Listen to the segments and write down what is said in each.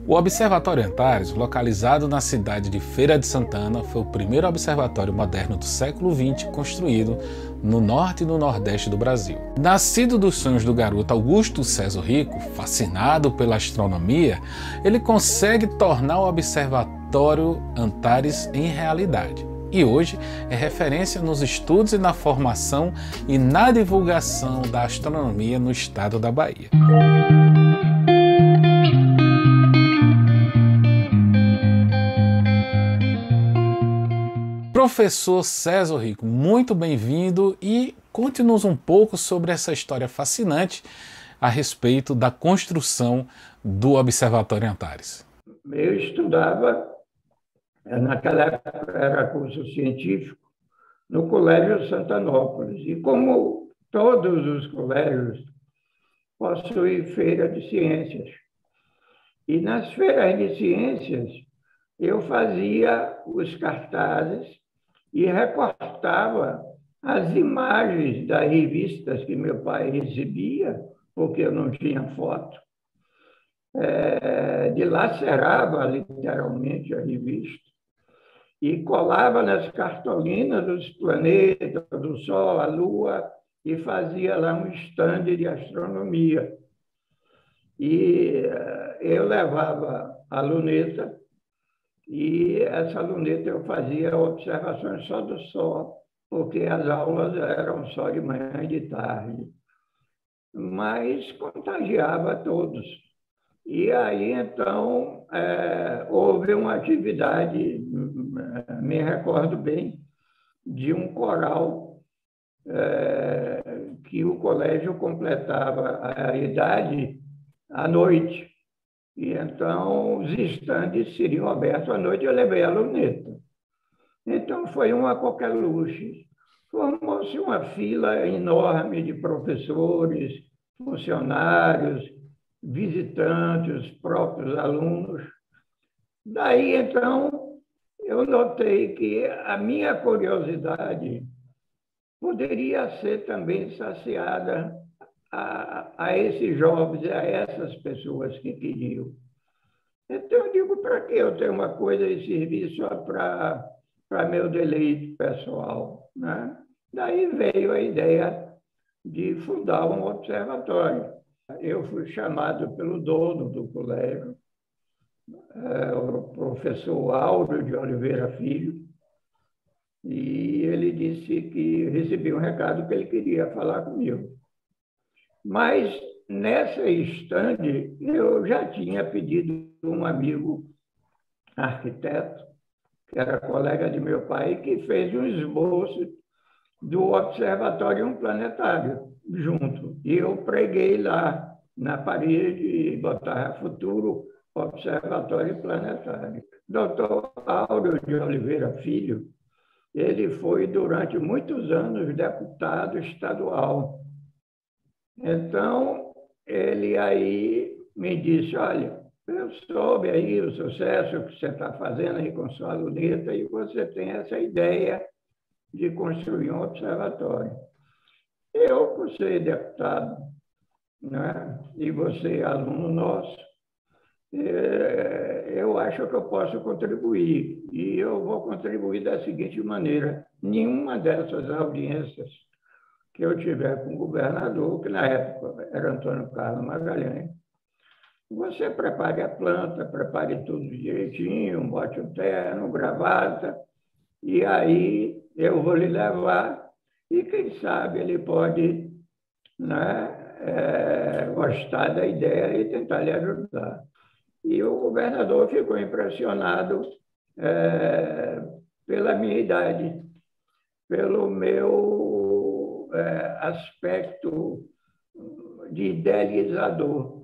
O Observatório Antares, localizado na cidade de Feira de Santana, foi o primeiro observatório moderno do século XX construído no norte e no nordeste do Brasil. Nascido dos sonhos do garoto Augusto César Rico, fascinado pela astronomia, ele consegue tornar o Observatório Antares em realidade. E hoje é referência nos estudos e na formação e na divulgação da astronomia no estado da Bahia. Professor César Rico, muito bem-vindo e conte-nos um pouco sobre essa história fascinante a respeito da construção do Observatório Antares. Eu estudava, naquela época era curso científico, no Colégio Santanópolis. E como todos os colégios, possuem feira de ciências. E nas feiras de ciências, eu fazia os cartazes e recortava as imagens das revistas que meu pai recebia, porque eu não tinha foto. Dilacerava literalmente a revista e colava nas cartolinas dos planetas, do Sol, a Lua, e fazia lá um estande de astronomia. E eu levava a luneta, e essa luneta eu fazia observações só do Sol, porque as aulas eram só de manhã e de tarde. Mas contagiava todos. E aí, então, houve uma atividade, me recordo bem, de um coral que o colégio completava a idade à noite. E então os estandes seriam abertos à noite, eu levei a luneta. Então foi uma coqueluche. Formou-se uma fila enorme de professores, funcionários, visitantes, os próprios alunos. Daí, então, eu notei que a minha curiosidade poderia ser também saciada a esses jovens, a essas pessoas que queriam. Então, eu digo, para que eu ter uma coisa e servir só para meu deleite pessoal, né? Daí veio a ideia de fundar um observatório. Eu fui chamado pelo dono do colégio, o professor Áureo de Oliveira Filho, e ele disse que recebia um recado que ele queria falar comigo. Mas, nessa estande, eu já tinha pedido a um amigo arquiteto, que era colega de meu pai, que fez um esboço do Observatório Planetário junto. E eu preguei lá na parede e botava futuro Observatório Planetário. Dr. Áureo de Oliveira Filho, ele foi durante muitos anos deputado estadual. Então, ele aí me disse, olha, eu soube aí o sucesso que você está fazendo aí com sua luneta e você tem essa ideia de construir um observatório. Eu, por ser deputado, né, e você aluno nosso, eu acho que eu posso contribuir. E eu vou contribuir da seguinte maneira. Nenhuma dessas audiências que eu tiver com o governador, que na época era Antônio Carlos Magalhães, você prepare a planta, prepare tudo direitinho, bote um terno, gravata, e aí eu vou lhe levar, e quem sabe ele pode, né, gostar da ideia e tentar lhe ajudar. E o governador ficou impressionado pela minha idade, pelo meu aspecto de idealizador,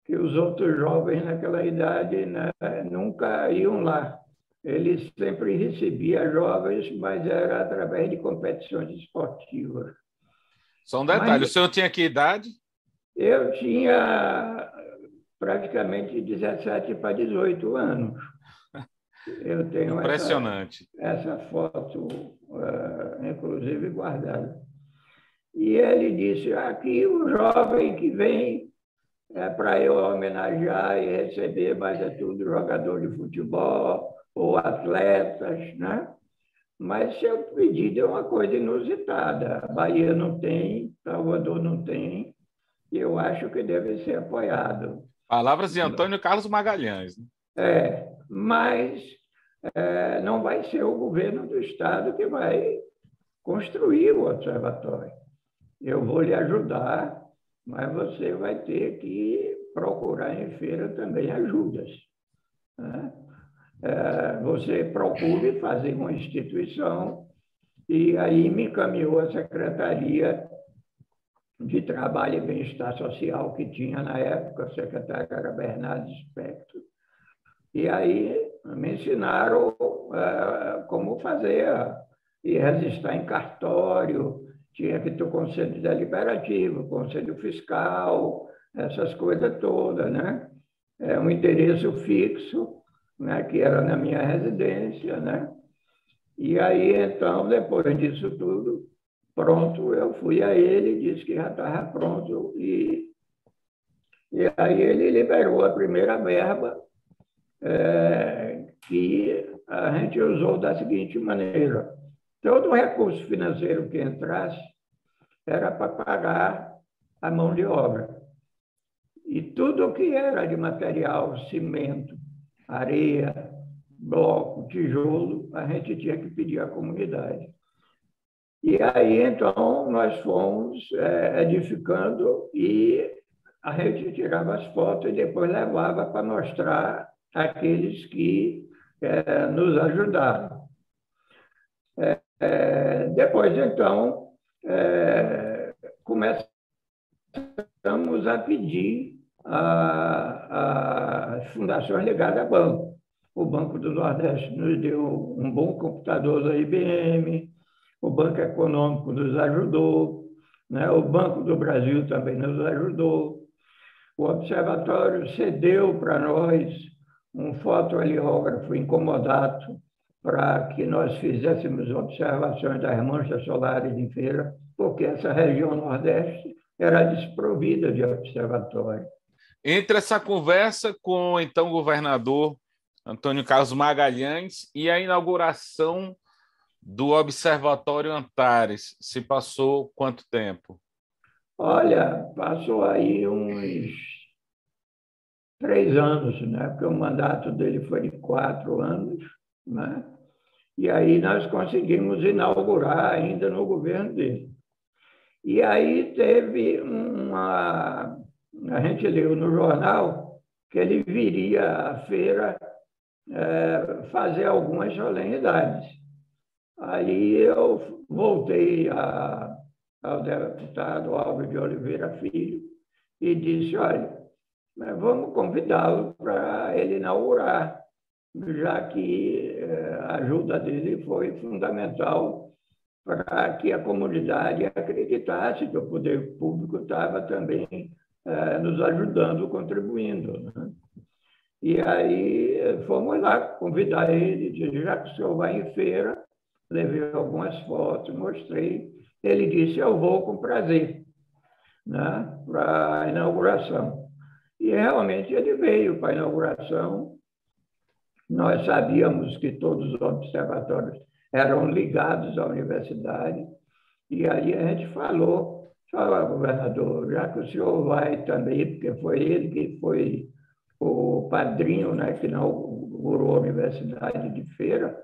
que os outros jovens naquela idade, né, nunca iam lá. Ele sempre recebia jovens, mas era através de competições esportivas. Só um detalhe, o senhor tinha que idade? Eu tinha praticamente 17 para 18 anos. Eu tenho impressionante essa foto, inclusive, guardada. E ele disse, aqui o jovem que vem para eu homenagear e receber, mas é tudo jogador de futebol ou atletas, né? Mas seu pedido é uma coisa inusitada. A Bahia não tem, Salvador não tem, e eu acho que deve ser apoiado. Palavras de Antônio Carlos Magalhães, né? Mas não vai ser o governo do Estado que vai construir o observatório. Eu vou lhe ajudar, mas você vai ter que procurar em feira também ajudas, né? Você procure fazer uma instituição, e aí me encaminhou a Secretaria de Trabalho e Bem-Estar Social que tinha na época, a secretária era Bernardo Spector, e aí me ensinaram como fazer, e registrar em cartório, tinha que ter o conselho deliberativo, conselho fiscal, essas coisas todas, né? Um endereço fixo, né, que era na minha residência, né? E aí, então, depois disso tudo, pronto, eu fui a ele, disse que já estava pronto, e aí ele liberou a primeira verba, que a gente usou da seguinte maneira: todo o recurso financeiro que entrasse era para pagar a mão de obra. E tudo o que era de material, cimento, areia, bloco, tijolo, a gente tinha que pedir à comunidade. E aí, então, nós fomos edificando, e a gente tirava as fotos e depois levava para mostrar àqueles que nos ajudaram. Depois, então, começamos a pedir as fundações ligadas a banco. O Banco do Nordeste nos deu um bom computador da IBM, o Banco Econômico nos ajudou, né? O Banco do Brasil também nos ajudou. O Observatório cedeu para nós um fotoheliógrafo incomodato para que nós fizéssemos observações das manchas solares em feira, porque essa região Nordeste era desprovida de observatório. Entre essa conversa com então o governador Antônio Carlos Magalhães e a inauguração do Observatório Antares, se passou quanto tempo? Olha, passou aí uns 3 anos, né? Porque o mandato dele foi de 4 anos, né? E aí nós conseguimos inaugurar ainda no governo dele. E aí teve a gente leu no jornal que ele viria à feira fazer algumas solenidades. Aí eu voltei ao deputado Álvaro de Oliveira Filho e disse: olha, vamos convidá-lo para ele inaugurar, já que a ajuda dele foi fundamental para que a comunidade acreditasse que o poder público estava também nos ajudando, contribuindo, né? E aí fomos lá convidar ele, disse: já que o senhor vai em feira, levei algumas fotos, mostrei. Ele disse: eu vou com prazer, né, para a inauguração. E realmente ele veio para a inauguração. Nós sabíamos que todos os observatórios eram ligados à universidade, e aí a gente falou: olha, governador, já que o senhor vai também, porque foi ele que foi o padrinho, né, que inaugurou a Universidade de Feira,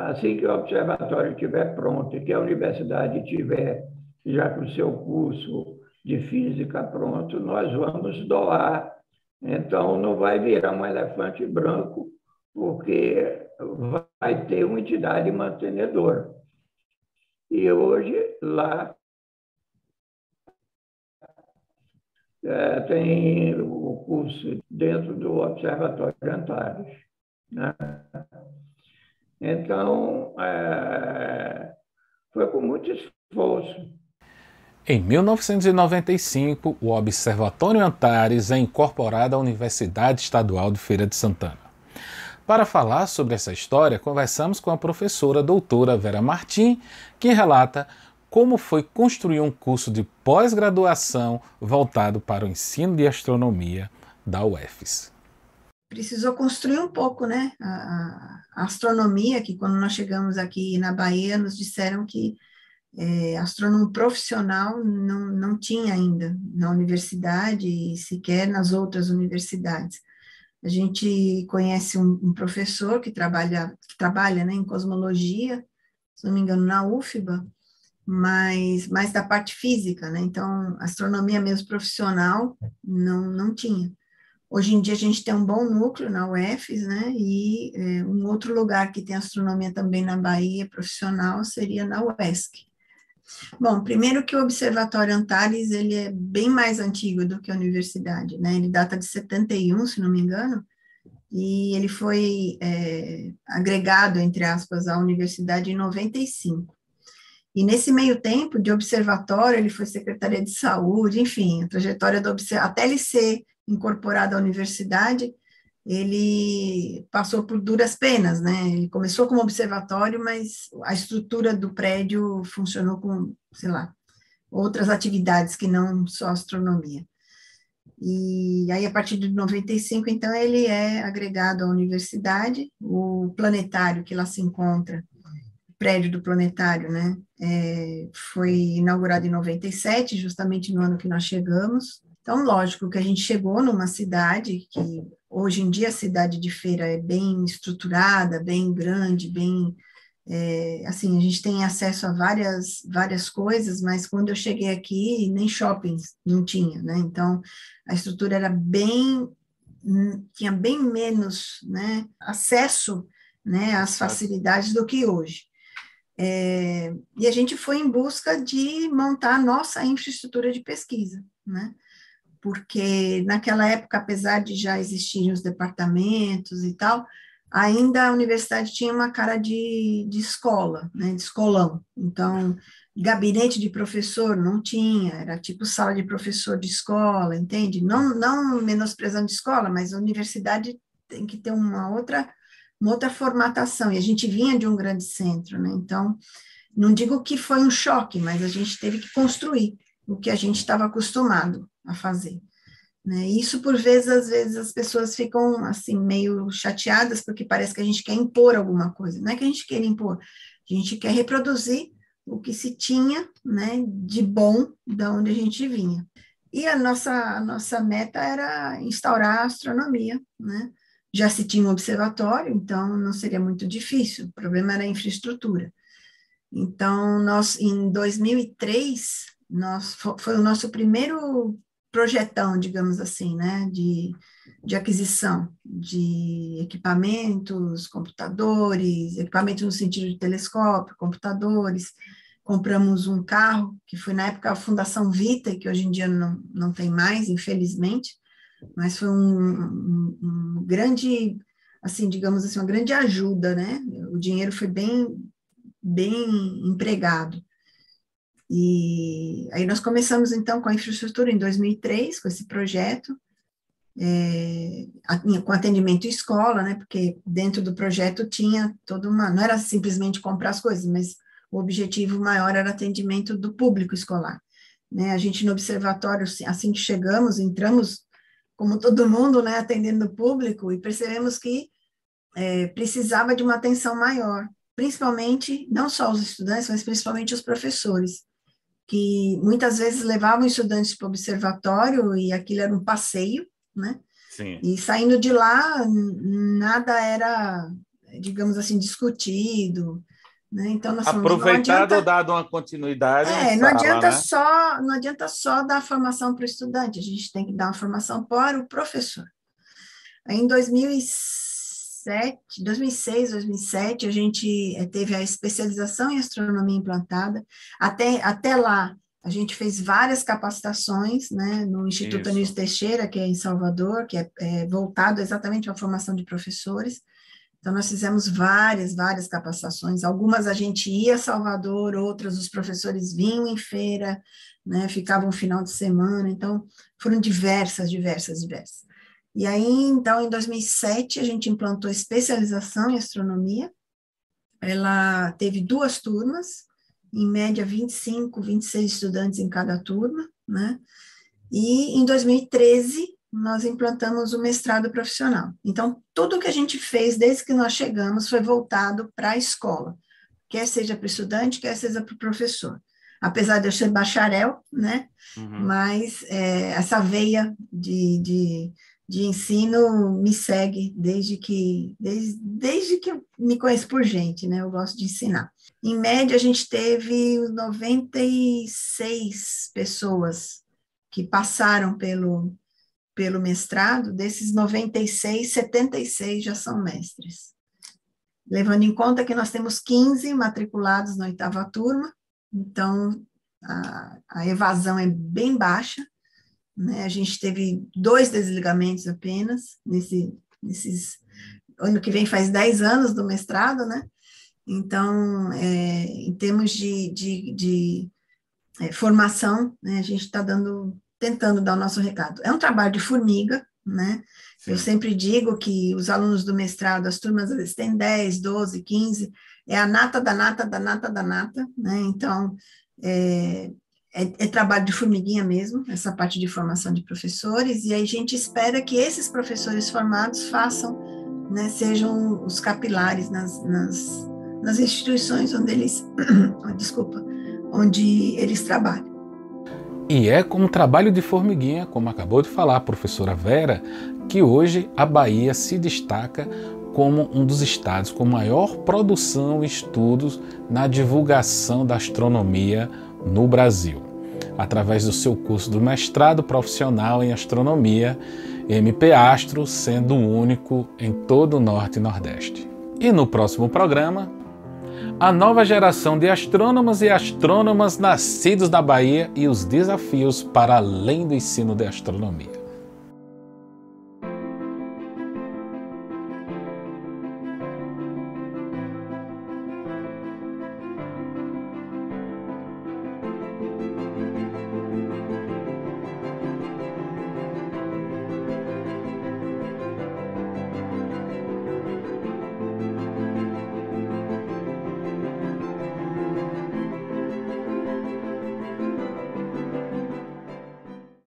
assim que o observatório estiver pronto e que a universidade tiver já com o seu curso de física pronto, nós vamos doar. Então, não vai virar um elefante branco, porque vai ter uma entidade mantenedora. E hoje, lá, tem o curso dentro do Observatório Antares, né? Então, foi com muito esforço. Em 1995, o Observatório Antares é incorporado à Universidade Estadual de Feira de Santana. Para falar sobre essa história, conversamos com a professora doutora Vera Martim, que relata como foi construir um curso de pós-graduação voltado para o ensino de astronomia da UFES. Precisou construir um pouco, né? A astronomia, que quando nós chegamos aqui na Bahia, nos disseram que astrônomo profissional não tinha ainda na universidade e sequer nas outras universidades. A gente conhece um professor que trabalha, né, em cosmologia, se não me engano, na UFBA, mas mais da parte física, né? Então, astronomia mesmo profissional não tinha. Hoje em dia a gente tem um bom núcleo na UFES, né? E um outro lugar que tem astronomia também na Bahia profissional seria na UESC. Bom, primeiro que o Observatório Antares, ele é bem mais antigo do que a universidade, né? Ele data de 71, se não me engano, e ele foi agregado, entre aspas, à universidade em 95. E nesse meio tempo de observatório, ele foi Secretaria de Saúde, enfim, a trajetória do observatório, até ele ser incorporado à universidade, ele passou por duras penas, né? Ele começou como observatório, mas a estrutura do prédio funcionou com, sei lá, outras atividades que não só astronomia. E aí, a partir de 95, então, ele é agregado à universidade, o planetário que lá se encontra, o prédio do planetário, né, foi inaugurado em 97, justamente no ano que nós chegamos. Então, lógico que a gente chegou numa cidade que, hoje em dia, a cidade de Feira é bem estruturada, bem grande, bem... assim, a gente tem acesso a várias coisas, mas quando eu cheguei aqui, nem shoppings não tinha, né? Então, a estrutura era tinha bem menos, né, acesso, né, às facilidades do que hoje. E a gente foi em busca de montar a nossa infraestrutura de pesquisa, né? Porque naquela época, apesar de já existirem os departamentos e tal, ainda a universidade tinha uma cara de escola, né, de escolão. Então, gabinete de professor não tinha, era tipo sala de professor de escola, entende? Não menosprezando de escola, mas a universidade tem que ter uma outra formatação, e a gente vinha de um grande centro, né? Então, não digo que foi um choque, mas a gente teve que construir o que a gente estava acostumado a fazer, né? Isso, por vezes, às vezes as pessoas ficam, assim, meio chateadas, porque parece que a gente quer impor alguma coisa. Não é que a gente quer impor, a gente quer reproduzir o que se tinha, né, de bom da onde a gente vinha. E a nossa meta era instaurar a astronomia, né? Já se tinha um observatório, então não seria muito difícil, o problema era a infraestrutura. Então, em 2003, foi o nosso primeiro projetão, digamos assim, né, de aquisição de equipamentos, computadores, equipamentos no sentido de telescópio, computadores. Compramos um carro, que foi na época a Fundação Vita, que hoje em dia não tem mais, infelizmente, mas foi um grande, assim, digamos assim, uma grande ajuda, né? O dinheiro foi bem empregado. E aí nós começamos, então, com a infraestrutura em 2003, com esse projeto, com atendimento escola, né? Porque dentro do projeto tinha toda não era simplesmente comprar as coisas, mas o objetivo maior era atendimento do público escolar, né? A gente no observatório, assim que chegamos, entramos como todo mundo, né, atendendo o público, e percebemos que precisava de uma atenção maior, principalmente, não só os estudantes, mas principalmente os professores, que muitas vezes levavam estudantes para o observatório e aquilo era um passeio, né? Sim. E saindo de lá, nada era, digamos assim, discutido, né? Então, nós falamos, aproveitado ou dado uma continuidade em não sala, adianta né? não adianta só dar formação para o estudante, a gente tem que dar uma formação para o professor. Aí, em 2006, 2007, a gente teve a especialização em astronomia implantada. Até lá, a gente fez várias capacitações, né, no Instituto Anísio Teixeira, que é em Salvador, que é voltado exatamente à formação de professores. Então, nós fizemos várias capacitações. Algumas a gente ia a Salvador, outras os professores vinham em Feira, né, ficavam um final de semana. Então, foram diversas. E aí, então, em 2007, a gente implantou especialização em astronomia. Ela teve 2 turmas, em média 25, 26 estudantes em cada turma, né? E em 2013, nós implantamos o mestrado profissional. Então, tudo que a gente fez desde que nós chegamos foi voltado para a escola, quer seja para o estudante, quer seja para o professor. Apesar de eu ser bacharel, né? Mas essa veia de ensino me segue desde que eu me conheço por gente, né? Eu gosto de ensinar. Em média, a gente teve 96 pessoas que passaram pelo mestrado. Desses 96, 76 já são mestres. Levando em conta que nós temos 15 matriculados na 8ª turma, então a evasão é bem baixa, né? A gente teve 2 desligamentos apenas, ano que vem faz 10 anos do mestrado, né? Então, em termos de formação, né, a gente está tentando dar o nosso recado. É um trabalho de formiga, né? Sim. Eu sempre digo que os alunos do mestrado, as turmas às vezes têm 10, 12, 15, é a nata da nata da nata da nata, né? Então, é trabalho de formiguinha mesmo, essa parte de formação de professores, e aí a gente espera que esses professores formados façam, né, sejam os capilares nas instituições onde eles trabalham. E é como trabalho de formiguinha, como acabou de falar a professora Vera, que hoje a Bahia se destaca como um dos estados com maior produção e estudos na divulgação da astronomia no Brasil, através do seu curso do mestrado profissional em astronomia, MP Astro, sendo o único em todo o Norte e Nordeste. E no próximo programa, a nova geração de astrônomos e astrônomas nascidos na Bahia e os desafios para além do ensino de astronomia.